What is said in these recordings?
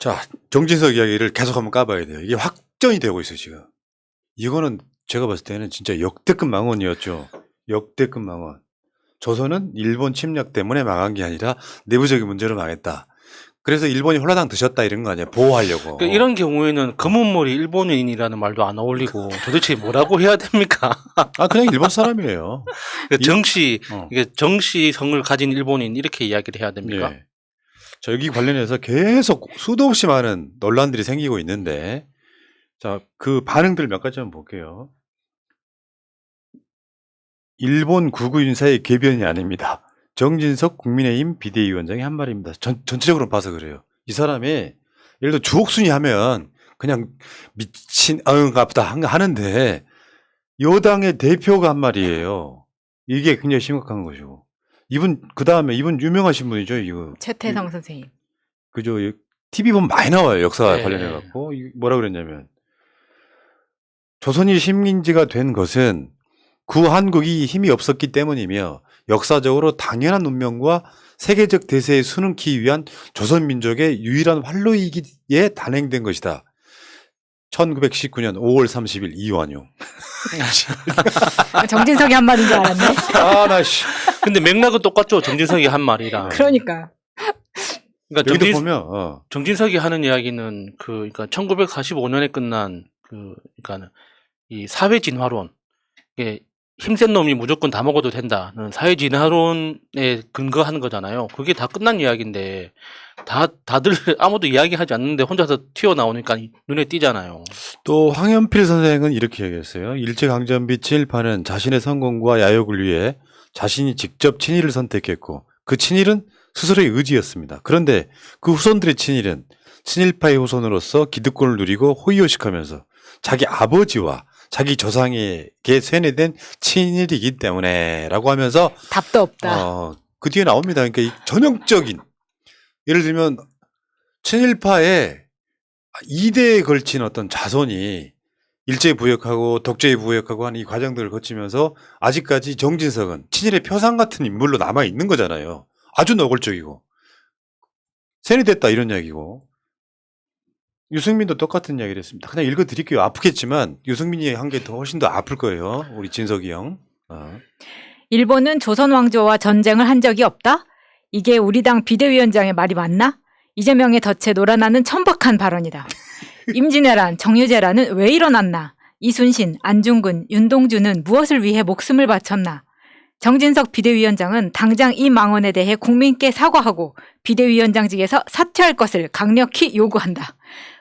자, 정진석 이야기를 계속 한번 까봐야 돼요. 이게 확정이 되고 있어요, 지금. 이거는 제가 봤을 때는 진짜 역대급 망언이었죠. 역대급 망언. 조선은 일본 침략 때문에 망한 게 아니라 내부적인 문제로 망했다. 그래서 일본이 홀라당 드셨다 이런 거 아니야. 보호하려고. 그러니까 이런 경우에는 검은머리 일본인이라는 말도 안 어울리고 도대체 뭐라고 해야 됩니까? 아, 그냥 일본 사람이에요. 그러니까 이게 정씨성을 가진 일본인 이렇게 이야기를 해야 됩니까? 네. 자, 여기 관련해서 계속 수도 없이 많은 논란들이 생기고 있는데, 자, 그 반응들 몇 가지 한번 볼게요. 일본 구구 인사의 궤변이 아닙니다. 정진석 국민의힘 비대위원장의 한 말입니다. 전체적으로 봐서 그래요. 이 사람이 예를 들어 주옥순이 하면 그냥 미친 아프다 하는데 여당의 대표가 한 말이에요. 이게 굉장히 심각한 것이고. 이분 그 다음에 이분 유명하신 분이죠. 이거 최태성 선생님. 그죠. TV 보면 많이 나와요. 역사 네. 관련해 갖고 뭐라 그랬냐면 조선이 식민지가 된 것은 구한국이 힘이 없었기 때문이며 역사적으로 당연한 운명과 세계적 대세에 수능키 위한 조선민족의 유일한 활로이기에 단행된 것이다. 1919년 5월 30일 이완용. 정진석이 한 말인 줄 알았네. 아, 나 씨. 근데 맥락은 똑같죠. 정진석이 한 말이랑. 그러니까. 그러니까 여기도 보면 정진석이 하는 이야기는 그러니까 1945년에 끝난 그러니까 이 사회 진화론. 이게 힘센 놈이 무조건 다 먹어도 된다는 사회 진화론에 근거하는 거잖아요. 그게 다 끝난 이야기인데 다들 아무도 이야기하지 않는데 혼자서 튀어나오니까 눈에 띄잖아요. 또 황현필 선생은 이렇게 얘기했어요. 일제강점기 친일파는 자신의 성공과 야욕을 위해 자신이 직접 친일을 선택했고 그 친일은 스스로의 의지였습니다. 그런데 그 후손들의 친일은 친일파의 후손으로서 기득권을 누리고 호의호식하면서 자기 아버지와 자기 조상에게 세뇌된 친일이기 때문에 라고 하면서 답도 없다. 그 뒤에 나옵니다. 그러니까 이 전형적인 예를 들면 친일파의 2대에 걸친 어떤 자손이 일제 부역하고 독재 부역하고 하는 이 과정들을 거치면서 아직까지 정진석은 친일의 표상 같은 인물로 남아 있는 거잖아요. 아주 노골적이고 세뇌됐다 이런 이야기고 유승민도 똑같은 이야기를 했습니다. 그냥 읽어드릴게요. 아프겠지만 유승민이 한 게 더 훨씬 더 아플 거예요. 우리 진석이 형. 일본은 조선 왕조와 전쟁을 한 적이 없다? 이게 우리 당 비대위원장의 말이 맞나? 이재명의 덫에 놀아나는 천박한 발언이다. 임진왜란, 정유재란은 왜 일어났나? 이순신, 안중근, 윤동주는 무엇을 위해 목숨을 바쳤나? 정진석 비대위원장은 당장 이 망언에 대해 국민께 사과하고 비대위원장직에서 사퇴할 것을 강력히 요구한다.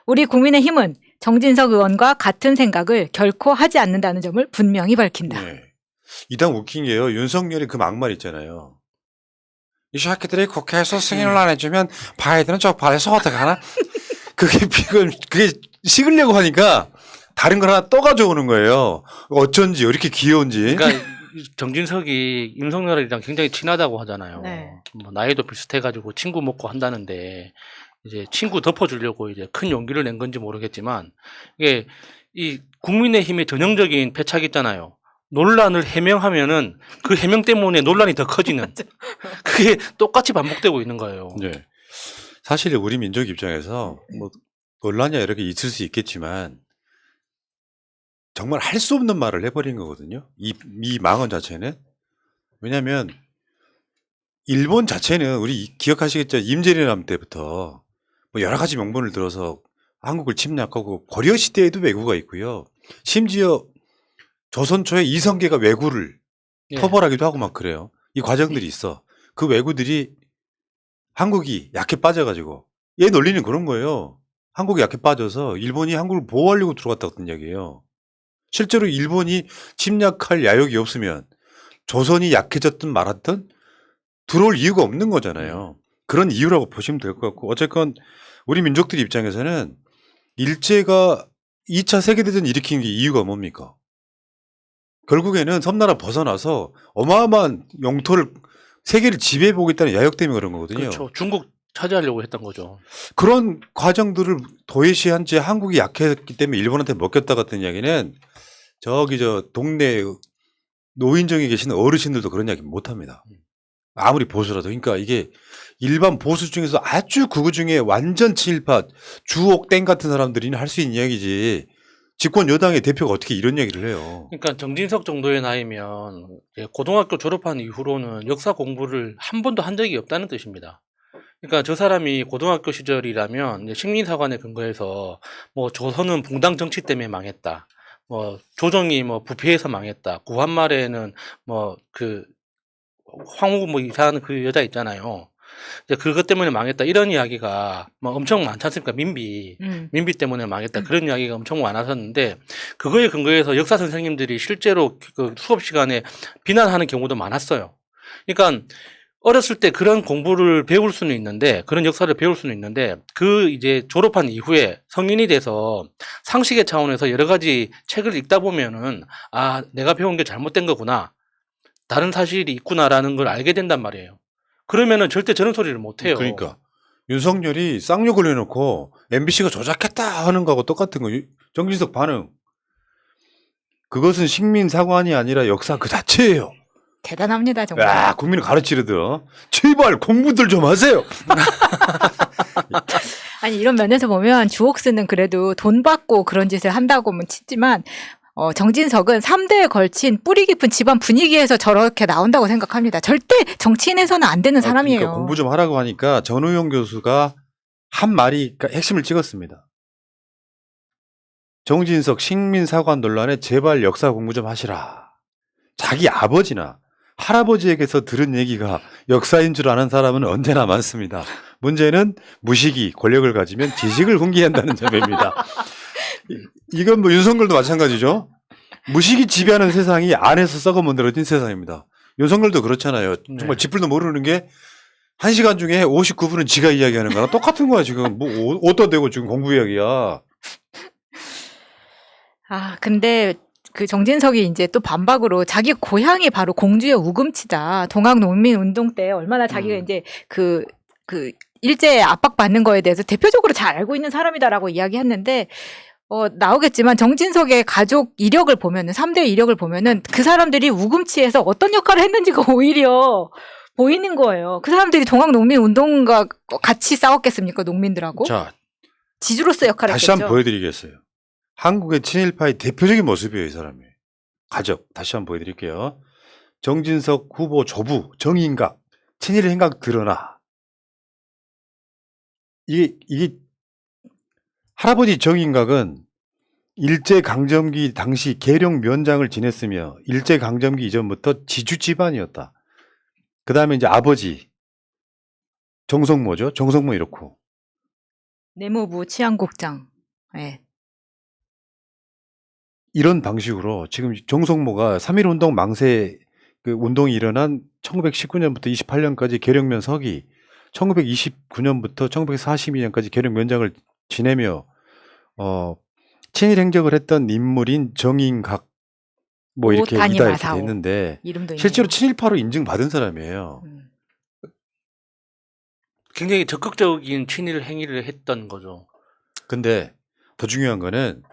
우리 국민의힘은 정진석 의원과 같은 생각을 결코 하지 않는다는 점을 분명히 밝힌다. 네. 이당 웃긴 게요. 윤석열이 그 막말 있잖아요. 이 새끼들이 국회에서 승인을 안 해주면 바이든은 쪽팔려서 어떡하나? 그게 식으려고 하니까 다른 걸 하나 또 가져오는 거예요. 어쩐지 이렇게 귀여운지. 그러니까 정진석이 윤석열이랑 굉장히 친하다고 하잖아요. 네. 뭐 나이도 비슷해가지고 친구 먹고 한다는데 이제 친구 덮어주려고 이제 큰 용기를 낸 건지 모르겠지만 이게 이 국민의힘의 전형적인 패착 있잖아요. 논란을 해명하면은 그 해명 때문에 논란이 더 커지는 그게 똑같이 반복되고 있는 거예요. 네. 사실 우리 민족 입장에서 뭐 논란이 이렇게 있을 수 있겠지만 정말 할 수 없는 말을 해버린 거거든요. 이 망언 자체는. 왜냐하면 일본 자체는 우리 기억하시겠죠. 임진왜란 때부터 뭐 여러 가지 명분을 들어서 한국을 침략하고 고려 시대에도 왜구가 있고요. 심지어 조선 초에 이성계가 왜구를 토벌하기도 하고 막 그래요. 이 과정들이 있어. 그 왜구들이 한국이 약해 빠져가지고 얘 논리는 그런 거예요. 한국이 약해 빠져서 일본이 한국을 보호하려고 들어갔다는 이야기예요. 실제로 일본이 침략할 야욕이 없으면 조선이 약해졌든 말았든 들어올 이유가 없는 거잖아요. 그런 이유라고 보시면 될 것 같고 어쨌건 우리 민족들 입장에서는 일제가 2차 세계대전 일으킨 게 이유가 뭡니까? 결국에는 섬나라 벗어나서 어마어마한 영토를 세계를 지배해보겠다는 야욕 때문에 그런 거거든요. 그렇죠. 중국 차지하려고 했던 거죠. 그런 과정들을 도외시한 채 한국이 약했기 때문에 일본한테 먹혔다 같은 이야기는 저기 저 동네 노인정에 계시는 어르신들도 그런 이야기 못 합니다. 아무리 보수라도. 그러니까 이게 일반 보수 중에서 아주 극우 중에 완전 친일파 주옥 땡 같은 사람들이 할 수 있는 이야기지. 집권 여당의 대표가 어떻게 이런 얘기를 해요. 그러니까 정진석 정도의 나이면 이제 고등학교 졸업한 이후로는 역사 공부를 한 번도 한 적이 없다는 뜻입니다. 그러니까 저 사람이 고등학교 시절이라면 이제 식민사관에 근거해서 뭐 조선은 붕당 정치 때문에 망했다. 뭐 조정이 뭐 부패해서 망했다. 구한말에는 뭐 그 황후 뭐 이사하는 그 여자 있잖아요. 이제 그것 때문에 망했다. 이런 이야기가 뭐 엄청 많지 않습니까? 민비 때문에 망했다. 그런 이야기가 엄청 많았었는데 그거에 근거해서 역사 선생님들이 실제로 그 수업 시간에 비난하는 경우도 많았어요. 그러니까 어렸을 때 그런 공부를 배울 수는 있는데 그런 역사를 배울 수는 있는데 그 이제 졸업한 이후에 성인이 돼서 상식의 차원에서 여러 가지 책을 읽다 보면은 아, 내가 배운 게 잘못된 거구나. 다른 사실이 있구나라는 걸 알게 된단 말이에요. 그러면은 절대 저런 소리를 못 해요. 그러니까 윤석열이 쌍욕을 해놓고 MBC가 조작했다 하는 거하고 똑같은 거. 정진석 반응. 그것은 식민사관이 아니라 역사 그 자체예요. 대단합니다 정말. 야, 국민을 가르치려듯 제발 공부들 좀 하세요. 아니 이런 면에서 보면 주옥스는 그래도 돈 받고 그런 짓을 한다고는 치지만 정진석은 3대에 걸친 뿌리 깊은 집안 분위기에서 저렇게 나온다고 생각합니다. 절대 정치인에서는 안 되는 사람이에요. 그러니까 공부 좀 하라고 하니까 전우용 교수가 한 말이 핵심을 찍었습니다. 정진석 식민사관 논란에 제발 역사 공부 좀 하시라. 자기 아버지나 할아버지에게서 들은 얘기가 역사인 줄 아는 사람은 언제나 많습니다. 문제는 무식이 권력을 가지면 지식을 훈계한다는 점입니다. 이건 뭐 윤석열도 마찬가지죠. 무식이 지배하는 세상이 안에서 썩어 만들어진 세상입니다. 윤석열도 그렇잖아요. 정말 네. 쥐뿔도 모르는 게 1시간 중에 59분은 지가 이야기하는 거랑 똑같은 거야 지금. 뭐 어디다 대고 지금 공부 이야기야. 아 근데 그 정진석이 이제 또 반박으로 자기 고향이 바로 공주의 우금치다. 동학농민운동 때 얼마나 자기가 이제 그 일제 압박받는 거에 대해서 대표적으로 잘 알고 있는 사람이다라고 이야기했는데 나오겠지만 정진석의 가족 이력을 보면은 3대 이력을 보면은 그 사람들이 우금치에서 어떤 역할을 했는지가 오히려 보이는 거예요. 그 사람들이 동학농민운동과 같이 싸웠겠습니까? 농민들하고 자, 지주로서 역할을 다시 했겠죠. 한번 보여드리겠어요. 한국의 친일파의 대표적인 모습이에요, 이 사람이. 가족, 다시 한번 보여드릴게요. 정진석 후보 조부, 정인각, 친일 행각 드러나. 이게, 할아버지 정인각은 일제강점기 당시 계룡면장을 지냈으며, 일제강점기 이전부터 지주 집안이었다. 그 다음에 이제 아버지, 정성모죠? 정성모 이렇고. 내무부 치안국장. 네. 이런 방식으로 지금 정성모가 3.1운동 망세 그 운동이 일어난 1919년부터 28년까지 계룡면 서기, 1929년부터 1942년까지 계룡면장을 지내며 친일 행적을 했던 인물인 정인각 뭐 이렇게 이다 이렇게 마사오. 됐는데 이름도 실제로 있네요. 친일파로 인증받은 사람이에요. 굉장히 적극적인 친일 행위를 했던 거죠. 근데 더 중요한 거는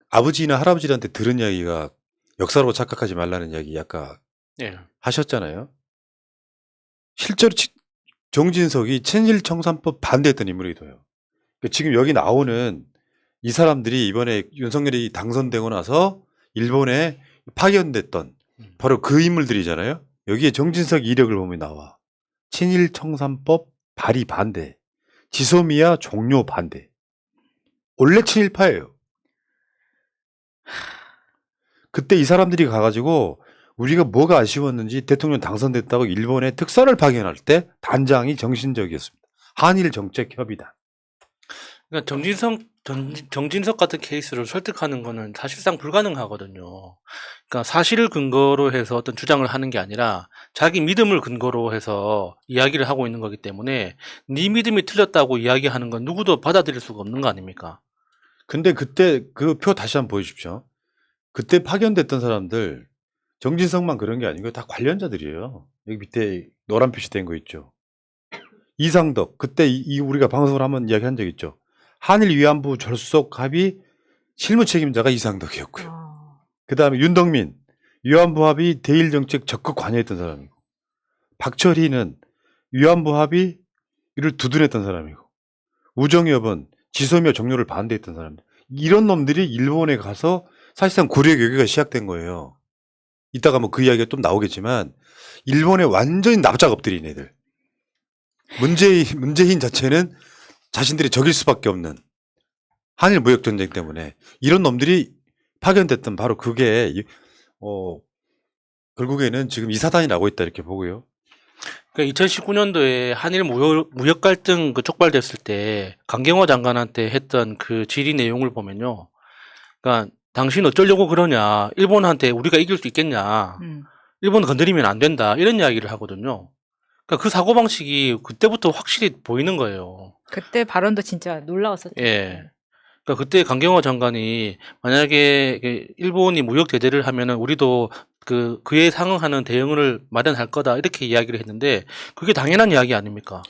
아버지나 할아버지한테 들은 이야기가 역사로 착각하지 말라는 이야기 아까 예. 하셨잖아요. 실제로 정진석이 친일청산법 반대했던 인물이기도 해요. 그러니까 지금 여기 나오는 이 사람들이 이번에 윤석열이 당선되고 나서 일본에 파견됐던 바로 그 인물들이잖아요. 여기에 정진석 이력을 보면 나와. 친일청산법 발의 반대, 지소미아 종료 반대. 원래 친일파예요. 그때 이 사람들이 가가지고 우리가 뭐가 아쉬웠는지 대통령 당선됐다고 일본에 특사를 파견할 때 단장이 정신적이었습니다. 한일 정책 협의단. 그러니까 정진석 같은 케이스를 설득하는 거는 사실상 불가능하거든요. 그러니까 사실을 근거로 해서 어떤 주장을 하는 게 아니라 자기 믿음을 근거로 해서 이야기를 하고 있는 거기 때문에 네 믿음이 틀렸다고 이야기하는 건 누구도 받아들일 수가 없는 거 아닙니까? 근데 그때 그 표 다시 한번 보여주십시오. 그때 파견됐던 사람들 정진석만 그런 게 아니고 다 관련자들이에요. 여기 밑에 노란 표시된 거 있죠. 이상덕 그때 우리가 방송을 한번 이야기한 적 있죠. 한일 위안부 졸속 합의 실무 책임자가 이상덕이었고요. 그 다음에 윤덕민 위안부 합의 대일 정책 적극 관여했던 사람이고 박철희는 위안부 합의를 두둔했던 사람이고 우정엽은 지소미아 종료를 반대했던 사람. 이런 놈들이 일본에 가서 사실상 고려 외교가 시작된 거예요. 이따가 뭐 그 이야기가 좀 나오겠지만 일본에 완전히 납작 엎드린 애들. 문재인 자체는 자신들이 적일 수밖에 없는 한일 무역 전쟁 때문에 이런 놈들이 파견됐던 바로 그게 결국에는 지금 이 사단이 나고 있다 이렇게 보고요. 그러니까 2019년도에 한일 무역 갈등 그 촉발됐을 때 강경화 장관한테 했던 그 질의 내용을 보면요. 그러니까 당신 어쩌려고 그러냐. 일본한테 우리가 이길 수 있겠냐. 일본 건드리면 안 된다. 이런 이야기를 하거든요. 그러니까 그 사고방식이 그때부터 확실히 보이는 거예요. 그때 발언도 진짜 놀라웠었죠. 예. 그러니까 그때 강경화 장관이 만약에 일본이 무역 제재를 하면은 우리도 그에 상응하는 대응을 마련할 거다. 이렇게 이야기를 했는데 그게 당연한 이야기 아닙니까?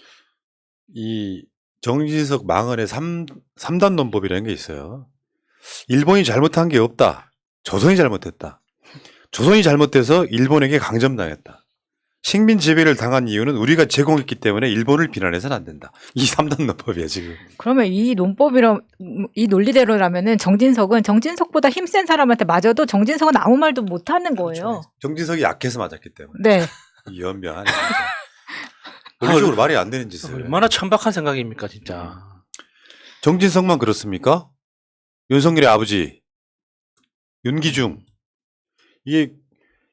이 정진석 망언의 3단 논법이라는 게 있어요. 일본이 잘못한 게 없다. 조선이 잘못했다. 조선이 잘못돼서 일본에게 강점당했다. 식민 지배를 당한 이유는 우리가 제공했기 때문에 일본을 비난해서는 안 된다. 이 3단 논법이야 지금. 그러면 이 논리대로라면은 정진석보다 힘센 사람한테 맞아도 정진석은 아무 말도 못 하는 거예요. 그렇죠. 정진석이 약해서 맞았기 때문에. 네. 이 연병하네. 논리적으로 말이 안 되는 짓을. 얼마나 천박한 생각입니까, 진짜. 정진석만 그렇습니까? 윤석열의 아버지 윤기중 이게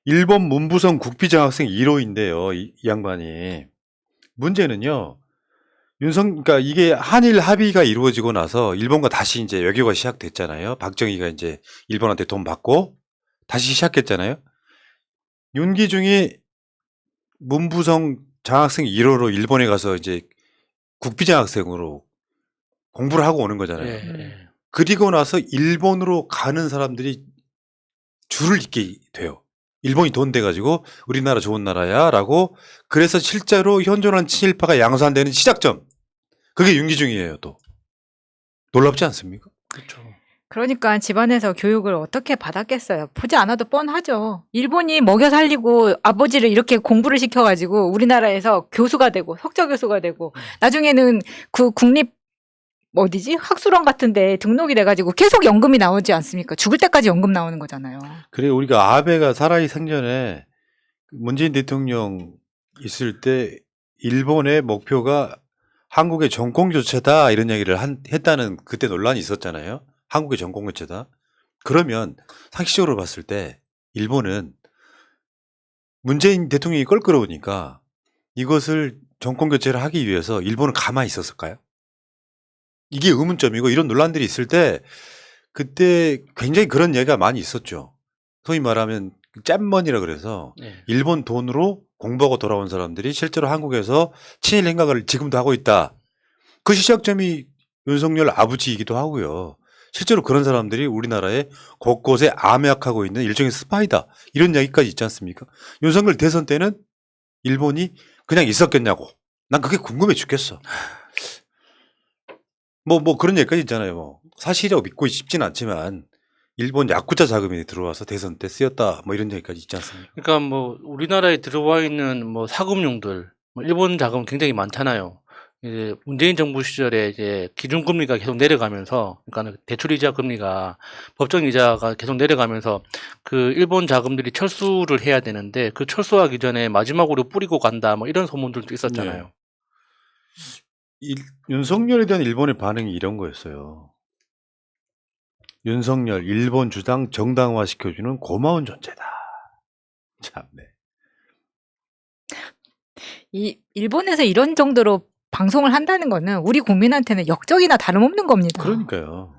일본 문부성 국비장학생 1호인데요. 이 양반이 문제는요. 그러니까 이게 한일 합의가 이루어지고 나서 일본과 다시 이제 외교가 시작됐잖아요. 박정희가 이제 일본한테 돈 받고 다시 시작했잖아요. 윤기중이 문부성 장학생 1호로 일본에 가서 이제 국비장학생으로 공부를 하고 오는 거잖아요. 예. 그리고 나서 일본으로 가는 사람들이 줄을 잇게 돼요. 일본이 돈 돼가지고 우리나라 좋은 나라야 라고 그래서 실제로 현존한 친일파가 양산되는 시작점. 그게 윤기중이에요 또. 놀랍지 않습니까? 그렇죠. 그러니까 집안에서 교육을 어떻게 받았겠어요. 보지 않아도 뻔하죠. 일본이 먹여 살리고 아버지를 이렇게 공부를 시켜가지고 우리나라에서 교수가 되고 석좌교수가 되고 나중에는 그 국립 학술원 같은데 등록이 돼가지고 계속 연금이 나오지 않습니까? 죽을 때까지 연금 나오는 거잖아요. 그래 우리가 아베가 살아있 생전에 문재인 대통령 있을 때 일본의 목표가 한국의 정권교체다 이런 얘기를 했다는 그때 논란이 있었잖아요. 한국의 정권교체다. 그러면 상식적으로 봤을 때 일본은 문재인 대통령이 껄끄러우니까 이것을 정권교체를 하기 위해서 일본은 가만히 있었을까요? 이게 의문점이고 이런 논란들이 있을 때 그때 굉장히 그런 얘기가 많이 있었죠. 소위 말하면 잼머니라 그래서 네. 일본 돈으로 공부하고 돌아온 사람들이 실제로 한국에서 친일 행각을 지금도 하고 있다. 그 시작점이 윤석열 아버지이기도 하고요. 실제로 그런 사람들이 우리나라에 곳곳에 암약하고 있는 일종의 스파이다. 이런 이야기까지 있지 않습니까? 윤석열 대선 때는 일본이 그냥 있었겠냐고. 난 그게 궁금해 죽겠어. 뭐 그런 얘기까지 있잖아요. 뭐 사실이라고 믿고 싶진 않지만 일본 야쿠자 자금이 들어와서 대선 때 쓰였다. 뭐 이런 얘기까지 있지 않습니까? 그러니까 뭐 우리나라에 들어와 있는 뭐 사금융들, 일본 자금 굉장히 많잖아요. 이제 문재인 정부 시절에 이제 기준금리가 계속 내려가면서, 그러니까 대출이자 금리가 법정 이자가 계속 내려가면서 그 일본 자금들이 철수를 해야 되는데 그 철수하기 전에 마지막으로 뿌리고 간다. 뭐 이런 소문들도 있었잖아요. 윤석열에 대한 일본의 반응이 이런 거였어요. 윤석열 일본 주장 정당화 시켜주는 고마운 존재다. 참네. 이 일본에서 이런 정도로 방송을 한다는 거는 우리 국민한테는 역적이나 다름없는 겁니다. 그러니까요.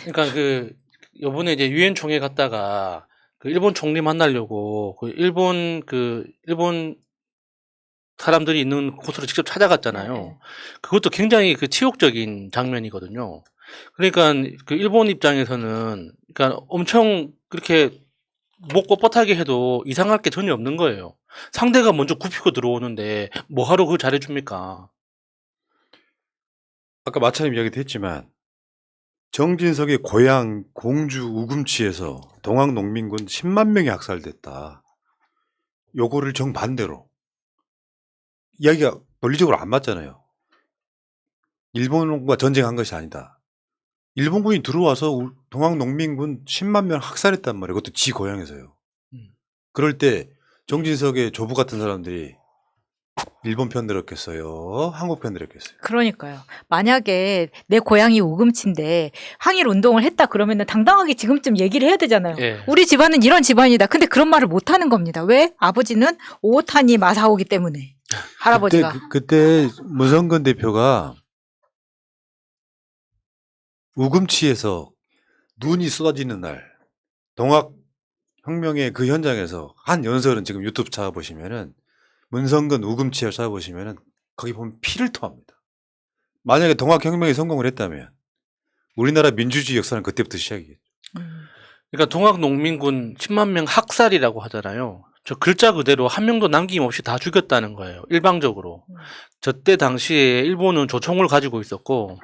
그러니까 요번에 이제 유엔 총회 갔다가 그 일본 총리 만나려고 일본 사람들이 있는 곳으로 직접 찾아갔잖아요. 네. 그것도 굉장히 치욕적인 장면이거든요. 그러니까 그 일본 입장에서는 그러니까 엄청 그렇게 목 뻣뻣하게 해도 이상할 게 전혀 없는 거예요. 상대가 먼저 굽히고 들어오는데 뭐하러 그걸 잘해줍니까? 아까 마차님 이야기도 했지만 정진석의 고향 공주 우금치에서 동학농민군 10만 명이 학살됐다. 요거를 정반대로 이야기가 논리적으로 안 맞잖아요. 일본과 전쟁한 것이 아니다. 일본군이 들어와서 동학 농민군 10만 명 학살했단 말이에요. 그것도 지 고향에서요. 그럴 때 정진석의 조부 같은 사람들이 일본 편 들었겠어요? 한국 편 들었겠어요? 그러니까요. 만약에 내 고향이 우금치인데 항일 운동을 했다 그러면은 당당하게 지금쯤 얘기를 해야 되잖아요. 예. 우리 집안은 이런 집안이다. 근데 그런 말을 못 하는 겁니다. 왜? 아버지는 오타니 마사오기 때문에. 할아버지가. 그때 문성근 대표가 우금치에서 눈이 쏟아지는 날 동학 혁명의 그 현장에서 한 연설은 지금 유튜브 찾아보시면은 문성근 우금치를 찾아보시면은 거기 보면 피를 토합니다. 만약에 동학 혁명이 성공을 했다면 우리나라 민주주의 역사는 그때부터 시작이겠죠. 그러니까 동학농민군 10만 명 학살이라고 하잖아요. 저 글자 그대로 한 명도 남김없이 다 죽였다는 거예요. 일방적으로. 저때 당시에 일본은 조총을 가지고 있었고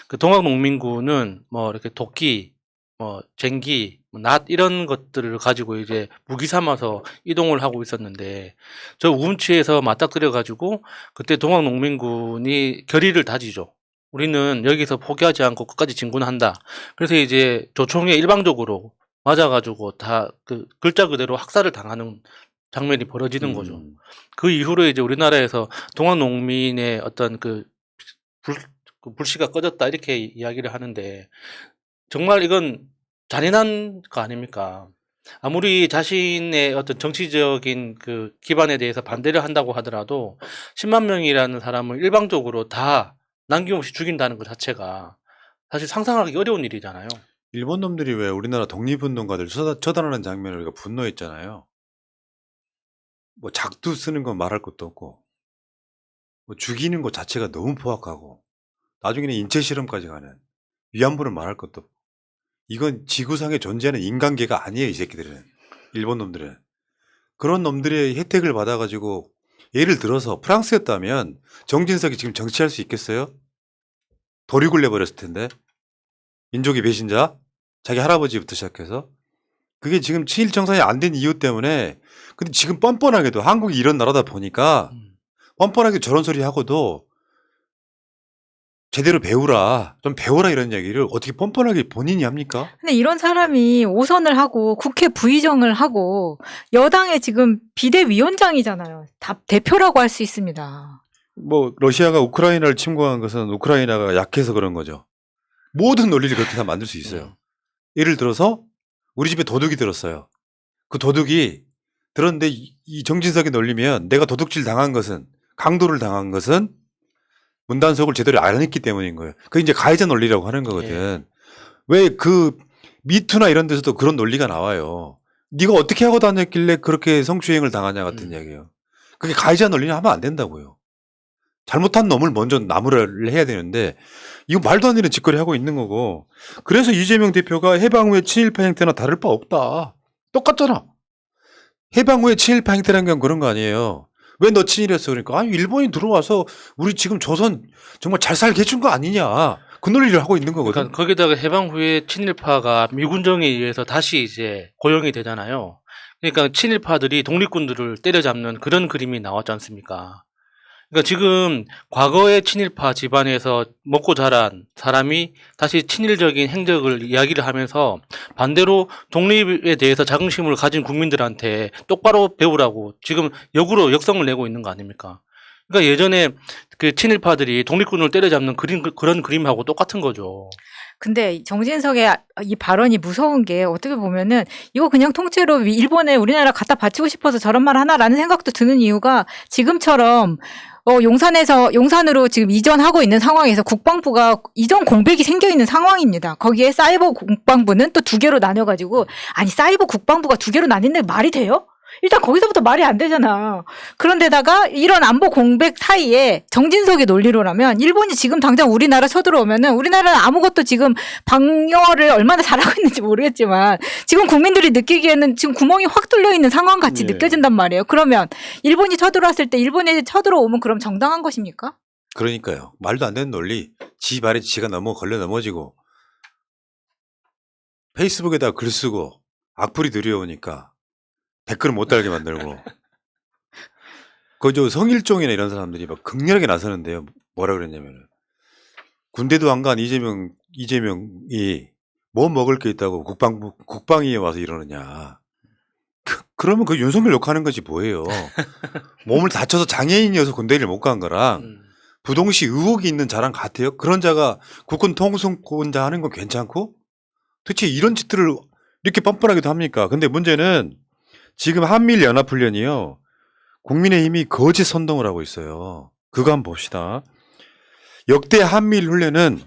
그 동학농민군은 뭐 이렇게 도끼, 뭐 쟁기, 낫 이런 것들을 가지고 이제 무기 삼아서 이동을 하고 있었는데 저 우금치에서 맞닥뜨려 가지고 그때 동학농민군이 결의를 다지죠. 우리는 여기서 포기하지 않고 끝까지 진군한다. 그래서 이제 조총에 일방적으로 맞아가지고 다 그 글자 그대로 학살을 당하는 장면이 벌어지는 거죠. 그 이후로 이제 우리나라에서 동학 농민의 어떤 그 불씨가 꺼졌다 이렇게 이야기를 하는데 정말 이건 잔인한 거 아닙니까? 아무리 자신의 어떤 정치적인 그 기반에 대해서 반대를 한다고 하더라도 10만 명이라는 사람을 일방적으로 다 남김없이 죽인다는 것 자체가 사실 상상하기 어려운 일이잖아요. 일본 놈들이 왜 우리나라 독립운동가들 처단하는 장면을 우리가 분노했잖아요. 뭐 작두 쓰는 건 말할 것도 없고 뭐 죽이는 것 자체가 너무 포악하고 나중에는 인체 실험까지 가는 위안부는 말할 것도 없고 이건 지구상에 존재하는 인간계가 아니에요. 이 새끼들은. 일본 놈들은. 그런 놈들의 혜택을 받아가지고 예를 들어서 프랑스였다면 정진석이 지금 정치할 수 있겠어요? 도륙을 내버렸을 텐데. 민족의 배신자? 자기 할아버지부터 시작해서. 그게 지금 친일 정산이 안 된 이유 때문에 근데 지금 뻔뻔하게도 한국이 이런 나라다 보니까 뻔뻔하게 저런 소리 하고도 제대로 배우라. 좀 배워라 이런 얘기를 어떻게 뻔뻔하게 본인이 합니까? 근데 이런 사람이 오선을 하고 국회 부의정을 하고 여당의 지금 비대위원장이잖아요. 다 대표라고 할 수 있습니다. 뭐 러시아가 우크라이나를 침공한 것은 우크라이나가 약해서 그런 거죠. 모든 논리를 그렇게 다 만들 수 있어요. 예를 들어서 우리 집에 도둑이 들었어요. 그 도둑이 들었는데 이 정진석이 놀리면 내가 도둑질 당한 것은 강도를 당한 것은 문단속을 제대로 안 했기 때문인 거예요. 그게 이제 가해자 논리라고 하는 거거든. 왜 그 미투나 이런 데서도 그런 논리가 나와요. 네가 어떻게 하고 다녔길래 그렇게 성추행을 당하냐 같은 이야기예요. 그게 가해자 논리는 하면 안 된다고요. 잘못한 놈을 먼저 나무를 해야 되는데 이거 말도 안 되는 짓거리 하고 있는 거고 그래서 이재명 대표가 해방 후의 친일파 행태나 다를 바 없다. 똑같잖아. 해방 후에 친일파 행태라는 건 그런 거 아니에요. 왜 너 친일했어? 그러니까 아니 일본이 들어와서 우리 지금 조선 정말 잘 살게 해준 거 아니냐. 그 논리를 하고 있는 거거든. 그러니까 거기다가 해방 후에 친일파가 미군정에 의해서 다시 이제 고용이 되잖아요. 그러니까 친일파들이 독립군들을 때려잡는 그런 그림이 나왔지 않습니까? 그러니까 지금 과거의 친일파 집안에서 먹고 자란 사람이 다시 친일적인 행적을 이야기를 하면서 반대로 독립에 대해서 자긍심을 가진 국민들한테 똑바로 배우라고 지금 역으로 역성을 내고 있는 거 아닙니까? 그러니까 예전에 그 친일파들이 독립군을 때려잡는 그런 그림하고 똑같은 거죠. 근데 정진석의 이 발언이 무서운 게 어떻게 보면은 이거 그냥 통째로 일본에 우리나라 갖다 바치고 싶어서 저런 말 하나라는 생각도 드는 이유가 지금처럼 용산으로 지금 이전하고 있는 상황에서 국방부가 이전 공백이 생겨 있는 상황입니다. 거기에 사이버 국방부는 또 두 개로 나뉘어가지고 아니 사이버 국방부가 두 개로 나뉜데 말이 돼요? 일단 거기서부터 말이 안 되잖아. 그런데다가 이런 안보 공백 사이에 정진석의 논리로라면 일본이 지금 당장 우리나라 쳐들어오면은 우리나라는 아무것도 지금 방어를 얼마나 잘하고 있는지 모르겠지만 지금 국민들이 느끼기에는 지금 구멍이 확 뚫려 있는 상황 같이 느껴진단 말이에요. 그러면 일본이 쳐들어왔을 때 일본이 쳐들어오면 그럼 정당한 것입니까? 그러니까요. 말도 안 되는 논리. 지 발에 지가 걸려 넘어지고 페이스북에다 글 쓰고 악플이 들여오니까 댓글을 못 달게 만들고 그저 성일종이나 이런 사람들이 막 극렬하게 나서는데요. 뭐라 그랬냐면은 군대도 안 간 이재명이 뭐 먹을 게 있다고 국방위에 와서 이러느냐. 그러면 그 윤석열 욕하는 거지 뭐예요. 몸을 다쳐서 장애인이어서 군대를 못 간 거랑 부동시 의혹이 있는 자랑 같아요. 그런 자가 국군 통수권자 하는 건 괜찮고 도대체 이런 짓들을 이렇게 뻔뻔하게도 합니까? 근데 문제는 지금 한미연합훈련이요. 국민의힘이 거짓 선동을 하고 있어요. 그거 한번 봅시다. 역대 한미일 훈련은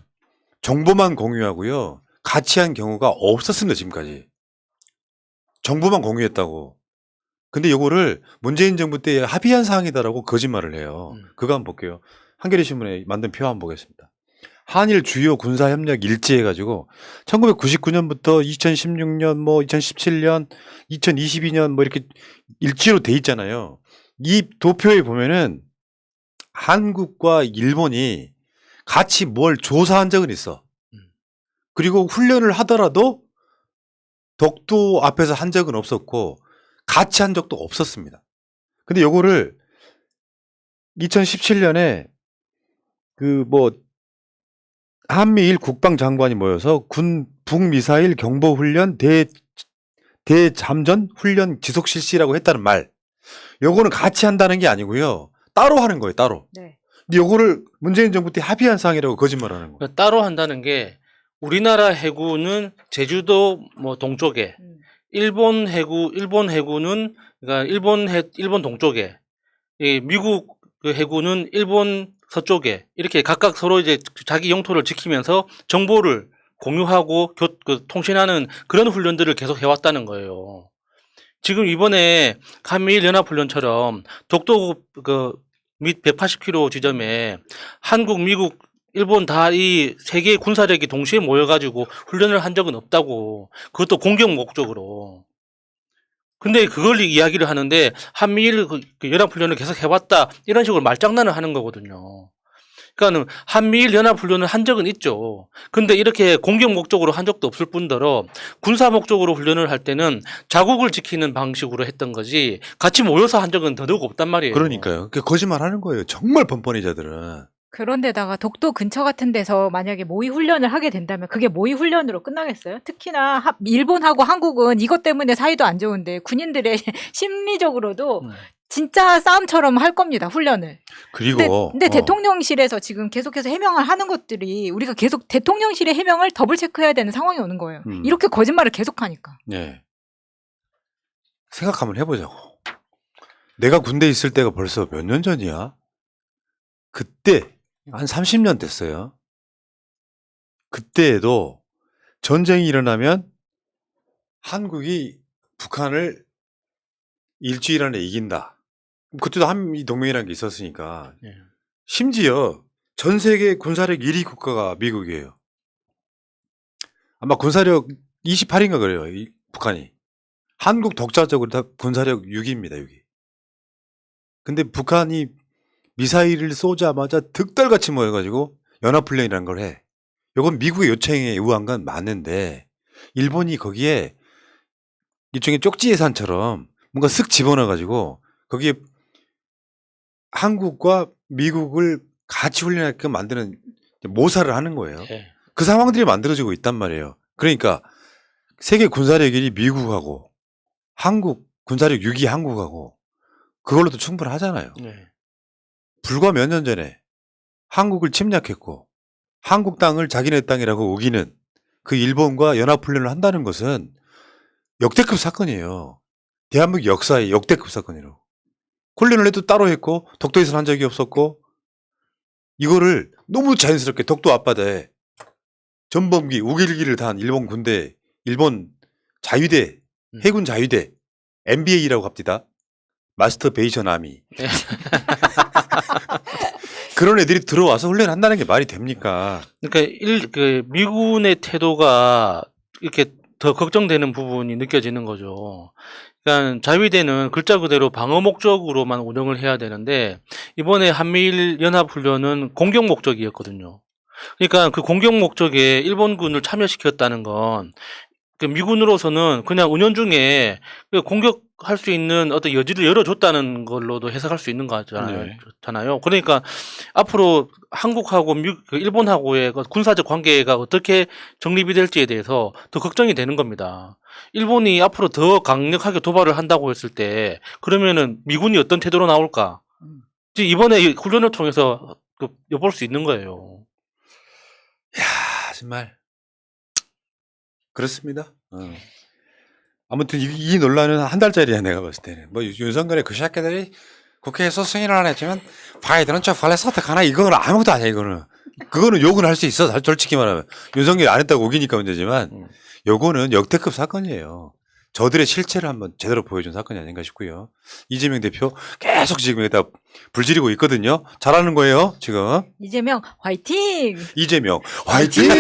정보만 공유하고요. 같이 한 경우가 없었습니다. 지금까지. 정보만 공유했다고. 근데 요거를 문재인 정부 때 합의한 사항이다라고 거짓말을 해요. 그거 한번 볼게요. 한겨레 신문에 만든 표 한번 보겠습니다. 한일 주요 군사 협력 일지해가지고 1999년부터 2016년, 뭐 2017년, 2022년 뭐 이렇게 일지로 돼 있잖아요. 이 도표에 보면은 한국과 일본이 같이 뭘 조사한 적은 있어. 그리고 훈련을 하더라도 독도 앞에서 한 적은 없었고 같이 한 적도 없었습니다. 근데 요거를 2017년에 그 뭐 한미일 국방장관이 모여서 군 북미사일 경보훈련 대잠전 훈련 지속 실시라고 했다는 말. 요거는 같이 한다는 게 아니고요. 따로 하는 거예요, 따로. 네. 근데 요거를 문재인 정부 때 합의한 사항이라고 거짓말하는 거예요. 그러니까 따로 한다는 게 우리나라 해군은 제주도 뭐 동쪽에, 일본 해군은 그러니까 일본 동쪽에, 이 미국 그 해군은 일본 서쪽에 이렇게 각각 서로 이제 자기 영토를 지키면서 정보를 공유하고 통신하는 그런 훈련들을 계속 해왔다는 거예요. 지금 이번에 한미일 연합훈련처럼 독도 및 180km 지점에 한국, 미국, 일본 다 이 세 개의 군사력이 동시에 모여가지고 훈련을 한 적은 없다고. 그것도 공격 목적으로. 근데 그걸 이야기를 하는데 한미일 연합훈련을 계속 해왔다. 이런 식으로 말장난을 하는 거거든요. 그러니까 한미일 연합훈련을 한 적은 있죠. 근데 이렇게 공격 목적으로 한 적도 없을 뿐더러 군사 목적으로 훈련을 할 때는 자국을 지키는 방식으로 했던 거지 같이 모여서 한 적은 더더욱 없단 말이에요. 그러니까요. 거짓말 하는 거예요. 정말 뻔뻔해자들은. 그런데다가 독도 근처 같은 데서 만약에 모의 훈련을 하게 된다면 그게 모의 훈련으로 끝나겠어요? 특히나 일본하고 한국은 이것 때문에 사이도 안 좋은데 군인들의 심리적으로도 진짜 싸움처럼 할 겁니다, 훈련을. 그리고 근데 대통령실에서 지금 계속해서 해명을 하는 것들이 우리가 계속 대통령실의 해명을 더블 체크해야 되는 상황이 오는 거예요. 이렇게 거짓말을 계속하니까. 네. 생각 한번 해보자고. 내가 군대에 있을 때가 벌써 몇 년 전이야? 그때 한 30년 됐어요. 그때에도 전쟁이 일어나면 한국이 북한을 일주일 안에 이긴다. 그때도 한미 동맹이라는 게 있었으니까. 네. 심지어 전 세계 군사력 1위 국가가 미국이에요. 아마 군사력 28인가 그래요. 북한이. 한국 독자적으로 다 군사력 6위입니다. 6위. 근데 북한이 미사일을 쏘자마자 득달같이 모여가지고 연합훈련이라는 걸 해. 이건 미국의 요청에 의한 건 맞는데 일본이 거기에 일종의 쪽지 예산처럼 뭔가 쓱 집어넣어가지고 거기에 한국과 미국을 같이 훈련하게끔 만드는 모사를 하는 거예요. 네. 그 상황들이 만들어지고 있단 말이에요. 그러니까 세계 군사력 1위 미국하고 한국 군사력 6위 한국하고 그걸로도 충분하잖아요. 네. 불과 몇 년 전에 한국을 침략했고 한국 땅을 자기네 땅이라고 우기는 그 일본과 연합훈련을 한다는 것은 역대급 사건이에요. 대한민국 역사의 역대급 사건이라고. 훈련을 해도 따로 했고 독도에서는 한 적이 없었고 이거를 너무 자연스럽게 독도 앞바다에 전범기 우길기를 단 일본 군대, 일본 자위대, 해군 자위대, MBA라고 합디다. 마스터 베이션 아미. 그런 애들이 들어와서 훈련한다는 게 말이 됩니까? 그러니까 미군의 태도가 이렇게 더 걱정되는 부분이 느껴지는 거죠. 그러니까 자위대는 글자 그대로 방어 목적으로만 운영을 해야 되는데 이번에 한미일 연합훈련은 공격 목적이었거든요. 그러니까 그 공격 목적에 일본군을 참여시켰다는 건 미군으로서는 그냥 운영 중에 공격 할 수 있는 어떤 여지를 열어줬다는 걸로도 해석할 수 있는 거잖아요. 네. 그러니까 앞으로 한국하고 일본하고의 그 군사적 관계가 어떻게 정립이 될지에 대해서 더 걱정이 되는 겁니다. 일본이 앞으로 더 강력하게 도발을 한다고 했을 때 그러면은 미군이 어떤 태도로 나올까? 이제 이번에 이 훈련을 통해서 엿볼 수 있는 거예요. 야, 정말 그렇습니다. 아무튼 이 논란은 한 달짜리야 내가 봤을 때는. 뭐 윤석열의 그 새끼들이 국회에서 승인을 안 했지만 바이든은 저 빨리 선택하나 이거는 아무것도 아니야 이거는. 그거는 욕은 할 수 있어 솔직히 말하면. 윤석열이 안 했다고 우기니까 문제지만 요거는 역대급 사건이에요. 저들의 실체를 한번 제대로 보여준 사건이 아닌가 싶고요. 이재명 대표 계속 지금 여기다 불지르고 있거든요. 잘하는 거예요 지금. 이재명 화이팅! 이재명 화이팅!